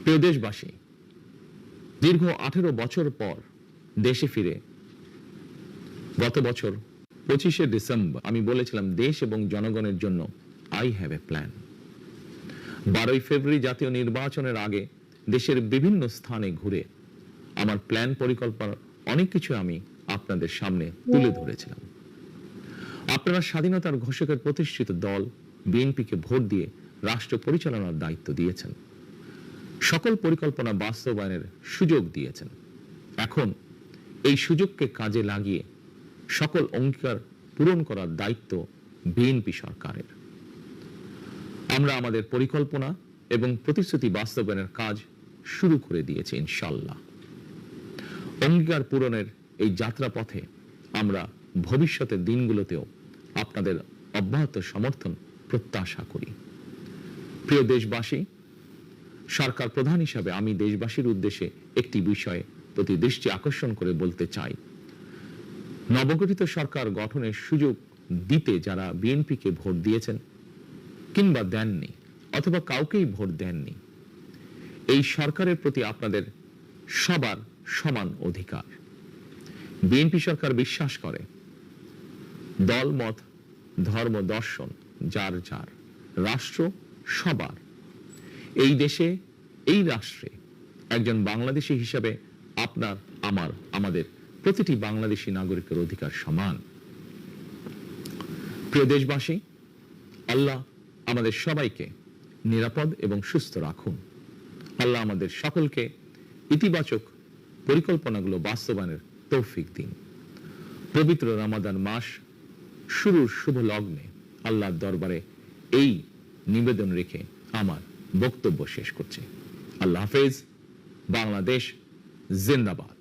প্রিয় দেশবাসী, দীর্ঘ 18 বছর পর দেশে ফিরে গত বছর 25শে ডিসেম্বর আমি বলেছিলাম দেশ এবং জনগণের জন্য আই হ্যাভ এ প্ল্যান। 12ই ফেব্রুয়ারি জাতীয় নির্বাচনের আগে দেশের বিভিন্ন স্থানে ঘুরে আমার প্ল্যান পরিকল্পনা অনেক কিছু আমি আপনাদের সামনে তুলে ধরেছিলাম। আপনারা স্বাধীনতার ঘোষকের প্রতিষ্ঠিত দল বিএনপিকে ভোট দিয়ে রাষ্ট্র পরিচালনার দায়িত্ব দিয়েছেন, সকল পরিকল্পনা বাস্তবায়নের সুযোগ দিয়েছেন। এখন এই সুযোগকে কাজে লাগিয়ে সকল অঙ্গীকার পূরণ করার দায়িত্ব বিএনপি সরকারের। আমরা আমাদের পরিকল্পনা এবং প্রতিশ্রুতি বাস্তবায়নের কাজ শুরু করে দিয়েছি ইনশাআল্লাহ। অঙ্গীকার পূরণের এই যাত্রাপথে আমরা ভবিষ্যতের দিনগুলোতেও আপনাদের অব্যাহত সমর্থন প্রত্যাশা করি। প্রিয় দেশবাসী, সরকার প্রধান হিসাবে আমি দেশবাসীর উদ্দেশ্যে একটি বিষয়ে প্রতি দৃষ্টি আকর্ষণ করে বলতে চাই। নবগঠিত সরকার গঠনের সুযোগ দিতে যারা বিএনপিকে ভোট দিয়েছেন কিংবা দেননি অথবা কাউকেই ভোট দেননি, এই সরকারের প্রতি আপনাদের সবার সমান অধিকার। বিএনপি সরকার বিশ্বাস করে দল মত ধর্ম দর্শন যার যার, রাষ্ট্র সবার। এই দেশে এই রাষ্ট্রে একজন বাংলাদেশী হিসাবে আপনার আমার আমাদের প্রতিটি বাংলাদেশী নাগরিকের অধিকার সমান। প্রিয় দেশবাসী, আল্লাহ আমাদের সবাইকে নিরাপদ এবং সুস্থ রাখুন। আল্লাহ আমাদের সকলকে ইতিবাচক পরিকল্পনাগুলো বাস্তবায়নের তৌফিক দিন। পবিত্র রমাদান মাস শুরুর শুভ লগ্নে আল্লাহর দরবারে এই নিবেদন রেখে আমার বক্তব্য শেষ করছি। আল্লাহ হাফেজ। বাংলাদেশ জিন্দাবাদ।